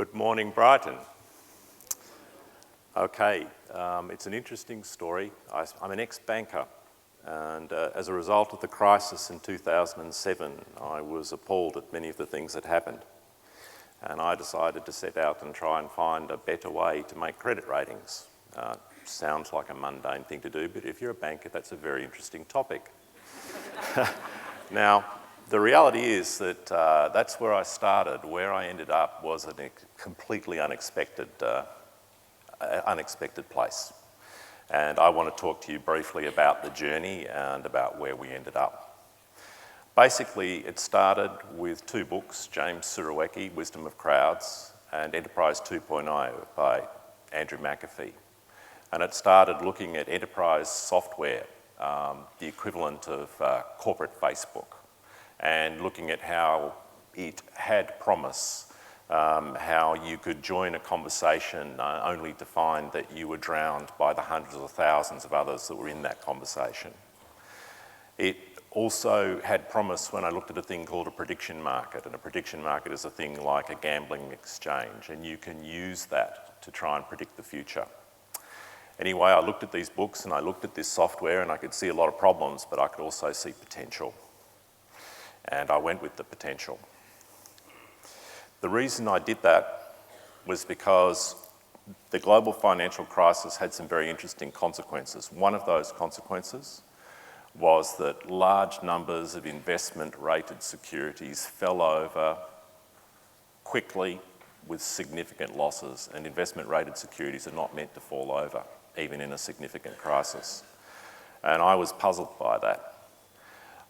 Good morning, Brighton. Okay, it's an interesting story. I'm an ex-banker, and as a result of the crisis in 2007, I was appalled at many of the things that happened. And I decided to set out and try and find a better way to make credit ratings. Sounds like a mundane thing to do, but if you're a banker, that's a very interesting topic. Now, the reality is that that's where I started. Where I ended up was a completely unexpected place. And I want to talk to you briefly about the journey and about where we ended up. Basically, it started with two books, James Surowiecki, Wisdom of Crowds, and Enterprise 2.0 by Andrew McAfee. And it started looking at enterprise software, the equivalent of corporate Facebook, and looking at how it had promise, how you could join a conversation only to find that you were drowned by the hundreds of thousands of others that were in that conversation. It also had promise when I looked at a thing called a prediction market, and a prediction market is a thing like a gambling exchange, and you can use that to try and predict the future. Anyway, I looked at these books and I looked at this software and I could see a lot of problems, but I could also see potential. And I went with the potential. The reason I did that was because the global financial crisis had some very interesting consequences. One of those consequences was that large numbers of investment-rated securities fell over quickly with significant losses, and investment-rated securities are not meant to fall over, even in a significant crisis. And I was puzzled by that.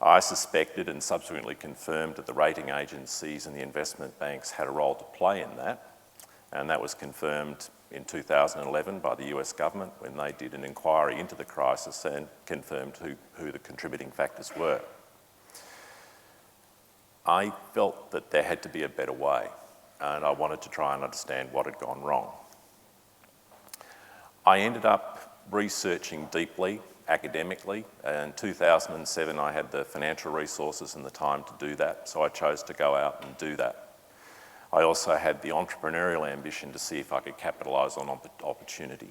I suspected and subsequently confirmed that the rating agencies and the investment banks had a role to play in that, and that was confirmed in 2011 by the US government when they did an inquiry into the crisis and confirmed who the contributing factors were. I felt that there had to be a better way, and I wanted to try and understand what had gone wrong. I ended up researching deeply, academically. In 2007, I had the financial resources and the time to do that, so I chose to go out and do that. I also had the entrepreneurial ambition to see if I could capitalise on opportunity.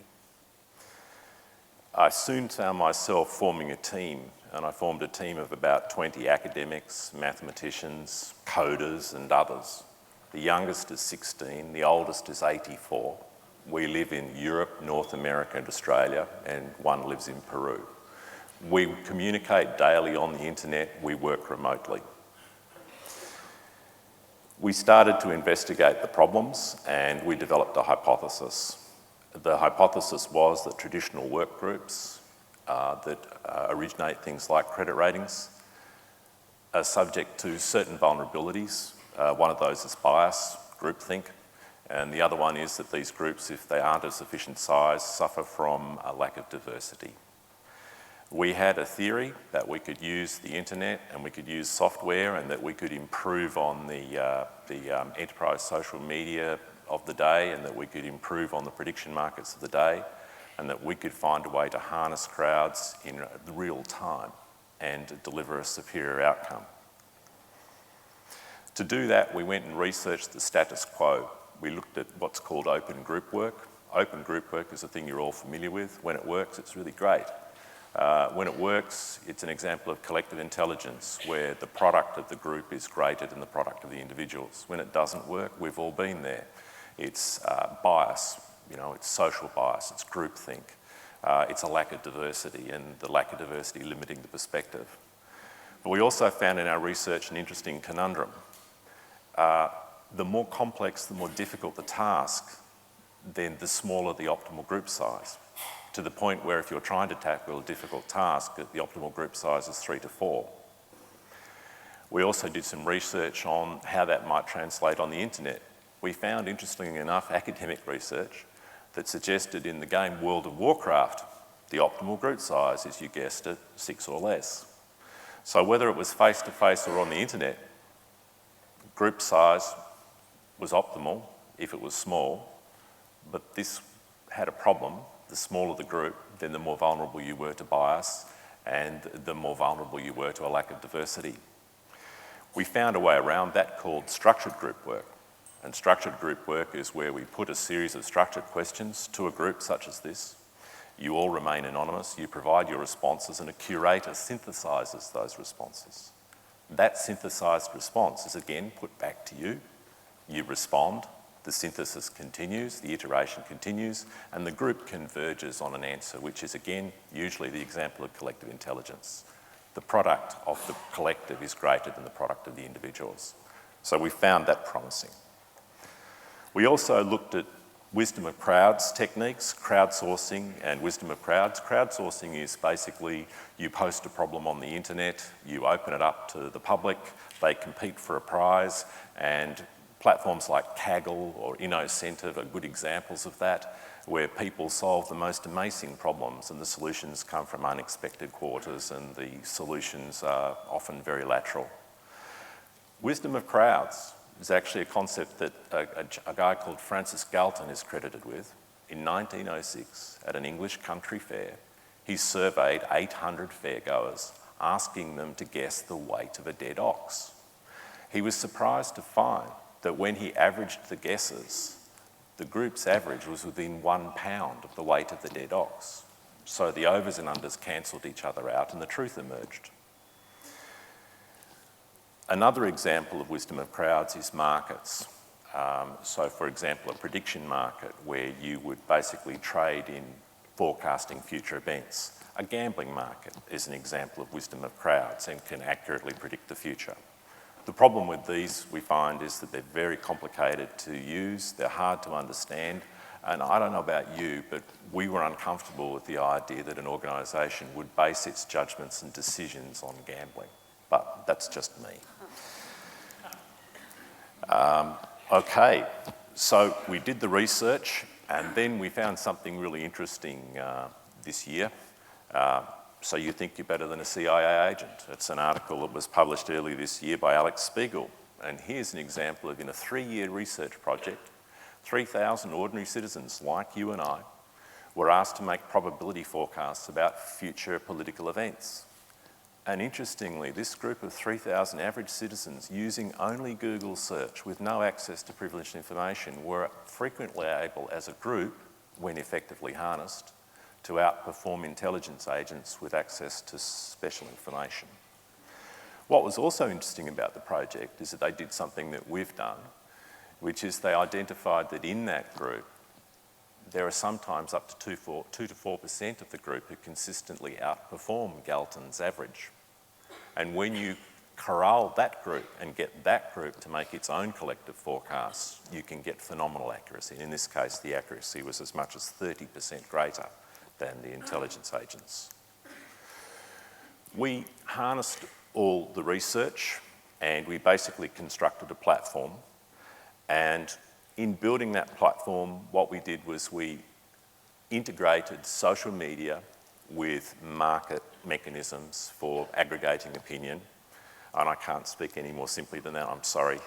I soon found myself forming a team, and I formed a team of about 20 academics, mathematicians, coders, and others. The youngest is 16, the oldest is 84. We live in Europe, North America and Australia, and one lives in Peru. We communicate daily on the internet, we work remotely. We started to investigate the problems and we developed a hypothesis. The hypothesis was that traditional work groups that originate things like credit ratings are subject to certain vulnerabilities. One of those is bias, groupthink. And the other one is that these groups, if they aren't of sufficient size, suffer from a lack of diversity. We had a theory that we could use the internet and we could use software and that we could improve on the enterprise social media of the day, and that we could improve on the prediction markets of the day, and that we could find a way to harness crowds in real time and deliver a superior outcome. To do that, we went and researched the status quo. We looked at what's called open group work. Open group work is a thing you're all familiar with. When it works, it's really great. When it works, it's an example of collective intelligence where the product of the group is greater than the product of the individuals. When it doesn't work, we've all been there. It's bias, it's social bias, it's groupthink. It's a lack of diversity, and the lack of diversity limiting the perspective. But we also found in our research an interesting conundrum. The more complex, the more difficult the task, then the smaller the optimal group size, to the point where if you're trying to tackle a difficult task, the optimal group size is 3 to 4. We also did some research on how that might translate on the internet. We found, interestingly enough, academic research that suggested in the game World of Warcraft, the optimal group size is, you guessed it, 6 or less. So whether it was face-to-face or on the internet, group size was optimal if it was small, but this had a problem. The smaller the group, then the more vulnerable you were to bias, and the more vulnerable you were to a lack of diversity. We found a way around that called structured group work. And structured group work is where we put a series of structured questions to a group such as this. You all remain anonymous, you provide your responses, and a curator synthesises those responses. That synthesised response is again put back to you. You respond, the synthesis continues, the iteration continues, and the group converges on an answer, which is again usually the example of collective intelligence. The product of the collective is greater than the product of the individuals. So we found that promising. We also looked at wisdom of crowds techniques, crowdsourcing and wisdom of crowds. Crowdsourcing is basically you post a problem on the internet, you open it up to the public, they compete for a prize, and platforms like Kaggle or InnoCentive are good examples of that, where people solve the most amazing problems and the solutions come from unexpected quarters and the solutions are often very lateral. Wisdom of crowds is actually a concept that a guy called Francis Galton is credited with. In 1906, at an English country fair, he surveyed 800 fairgoers, asking them to guess the weight of a dead ox. He was surprised to find that when he averaged the guesses, the group's average was within 1 pound of the weight of the dead ox. So the overs and unders cancelled each other out and the truth emerged. Another example of wisdom of crowds is markets. So for example, a prediction market where you would basically trade in forecasting future events. A gambling market is an example of wisdom of crowds and can accurately predict the future. The problem with these, we find, is that they're very complicated to use, they're hard to understand, and I don't know about you, but we were uncomfortable with the idea that an organisation would base its judgments and decisions on gambling. But that's just me. Okay, so we did the research and then we found something really interesting this year. So you think you're better than a CIA agent. It's an article that was published earlier this year by Alex Spiegel. And here's an example of, in a 3-year research project, 3,000 ordinary citizens like you and I were asked to make probability forecasts about future political events. And interestingly, this group of 3,000 average citizens using only Google search with no access to privileged information were frequently able as a group, when effectively harnessed, to outperform intelligence agents with access to special information. What was also interesting about the project is that they did something that we've done, which is they identified that in that group, there are sometimes up to 2 to 4% of the group who consistently outperform Galton's average. And when you corral that group and get that group to make its own collective forecasts, you can get phenomenal accuracy. In this case, the accuracy was as much as 30% greater than the intelligence agents. We harnessed all the research and we basically constructed a platform. And in building that platform, what we did was we integrated social media with market mechanisms for aggregating opinion. And I can't speak any more simply than that, I'm sorry.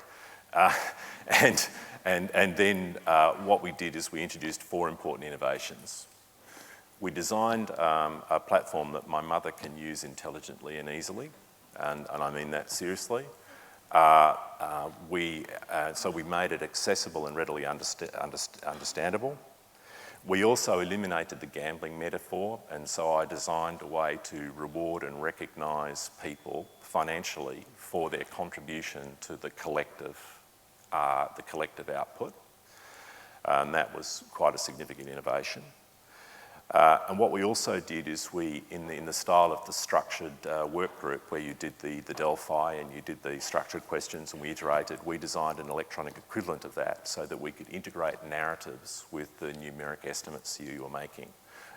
And then what we did is we introduced 4 important innovations. We designed a platform that my mother can use intelligently and easily, and I mean that seriously. So we made it accessible and readily understandable. We also eliminated the gambling metaphor, and so I designed a way to reward and recognise people financially for their contribution to the collective output. And that was quite a significant innovation. And what we also did is we, in the style of the structured work group where you did the Delphi and you did the structured questions and we iterated, we designed an electronic equivalent of that so that we could integrate narratives with the numeric estimates you were making.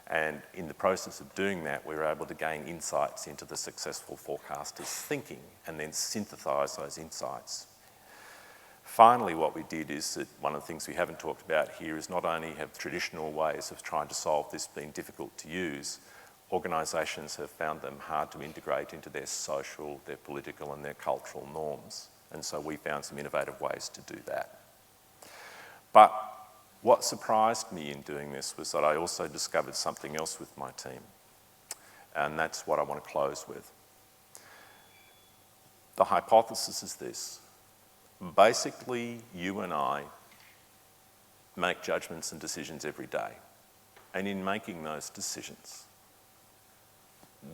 And in the process of doing that, we were able to gain insights into the successful forecaster's thinking and then synthesise those insights. Finally, what we did is that one of the things we haven't talked about here is not only have traditional ways of trying to solve this been difficult to use, organisations have found them hard to integrate into their social, their political and their cultural norms. And so we found some innovative ways to do that. But what surprised me in doing this was that I also discovered something else with my team. And that's what I want to close with. The hypothesis is this. Basically, you and I make judgments and decisions every day. And in making those decisions,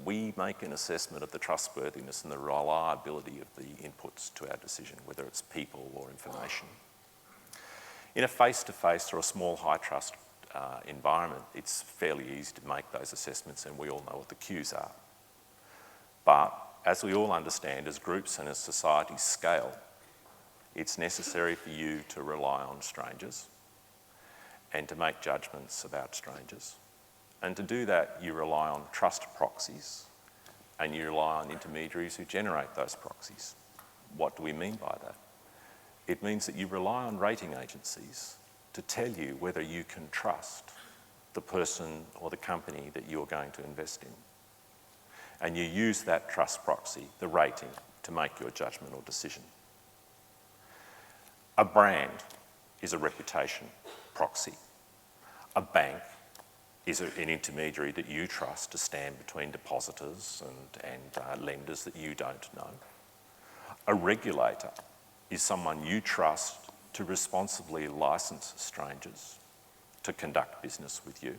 we make an assessment of the trustworthiness and the reliability of the inputs to our decision, whether it's people or information. In a face-to-face or a small high-trust environment, it's fairly easy to make those assessments, and we all know what the cues are. But as we all understand, as groups and as societies scale, it's necessary for you to rely on strangers and to make judgments about strangers. And to do that, you rely on trust proxies, and you rely on intermediaries who generate those proxies. What do we mean by that? It means that you rely on rating agencies to tell you whether you can trust the person or the company that you're going to invest in. And you use that trust proxy, the rating, to make your judgment or decision. A brand is a reputation proxy. A bank is an intermediary that you trust to stand between depositors and lenders that you don't know. A regulator is someone you trust to responsibly license strangers to conduct business with you.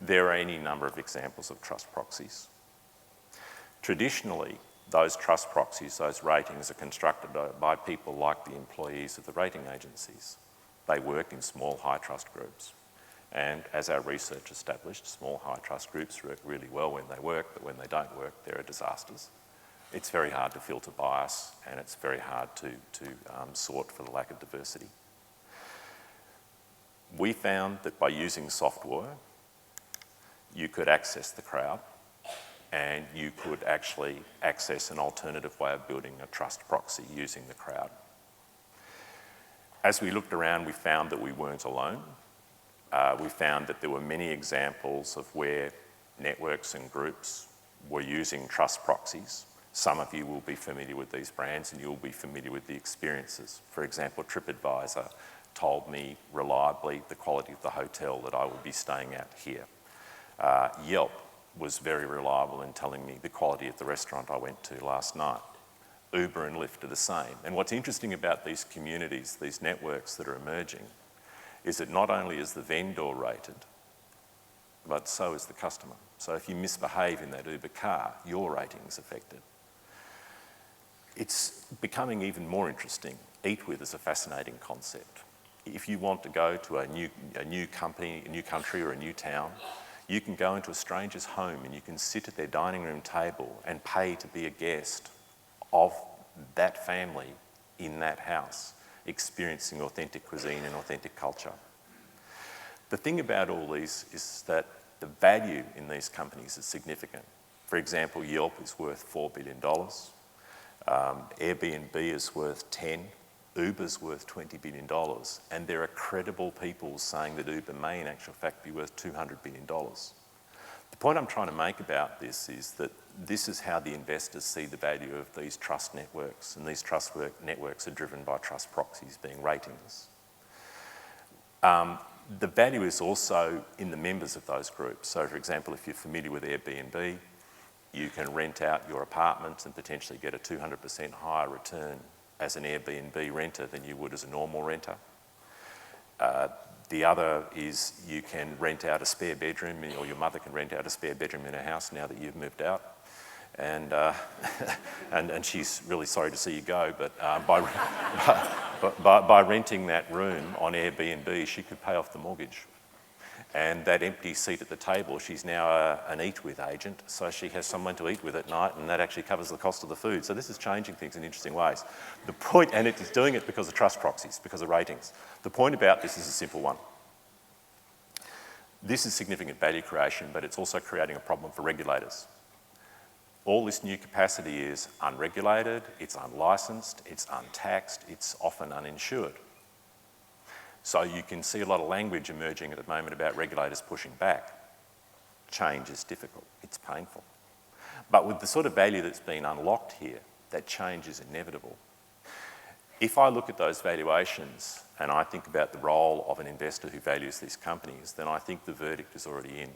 There are any number of examples of trust proxies. Traditionally, those trust proxies, those ratings, are constructed by people like the employees of the rating agencies. They work in small high-trust groups. And as our research established, small high-trust groups work really well when they work, but when they don't work, they're disasters. It's very hard to filter bias, and it's very hard to sort for the lack of diversity. We found that by using software, you could access the crowd, and you could actually access an alternative way of building a trust proxy using the crowd. As we looked around, we found that we weren't alone. We found that there were many examples of where networks and groups were using trust proxies. Some of you will be familiar with these brands, and you'll be familiar with the experiences. For example, TripAdvisor told me reliably the quality of the hotel that I would be staying at here. Yelp was very reliable in telling me the quality of the restaurant I went to last night. Uber and Lyft are the same. And what's interesting about these communities, these networks that are emerging, is that not only is the vendor rated, but so is the customer. So if you misbehave in that Uber car, your rating is affected. It's becoming even more interesting. Eat with is a fascinating concept. If you want to go to a new company, a new country or a new town, you can go into a stranger's home and you can sit at their dining room table and pay to be a guest of that family in that house, experiencing authentic cuisine and authentic culture. The thing about all these is that the value in these companies is significant. For example, Yelp is worth $4 billion. Airbnb is worth 10. Uber's worth $20 billion. And there are credible people saying that Uber may in actual fact be worth $200 billion. The point I'm trying to make about this is that this is how the investors see the value of these trust networks, and these trust networks are driven by trust proxies being ratings. The value is also in the members of those groups. So for example, if you're familiar with Airbnb, you can rent out your apartment and potentially get a 200% higher return as an Airbnb renter than you would as a normal renter. The other is you can rent out a spare bedroom, or your mother can rent out a spare bedroom in her house now that you've moved out. And she's really sorry to see you go, but by renting that room on Airbnb, she could pay off the mortgage. And that empty seat at the table, she's now an eat with agent, so she has someone to eat with at night, and that actually covers the cost of the food. So this is changing things in interesting ways. The point, and it is doing it because of trust proxies, because of ratings. The point about this is a simple one. This is significant value creation, but it's also creating a problem for regulators. All this new capacity is unregulated, it's unlicensed, it's untaxed, it's often uninsured. So you can see a lot of language emerging at the moment about regulators pushing back. Change is difficult, it's painful. But with the sort of value that's been unlocked here, that change is inevitable. If I look at those valuations and I think about the role of an investor who values these companies, then I think the verdict is already in.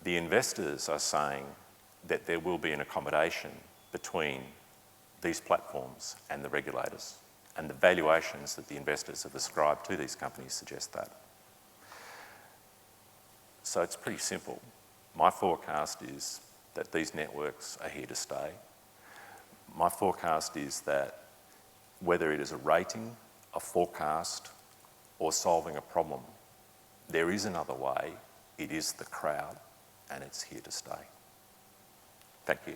The investors are saying that there will be an accommodation between these platforms and the regulators. and the valuations that the investors have ascribed to these companies suggest that. So it's pretty simple. My forecast is that these networks are here to stay. My forecast is that whether it is a rating, a forecast, or solving a problem, there is another way. It is the crowd, and it's here to stay. Thank you.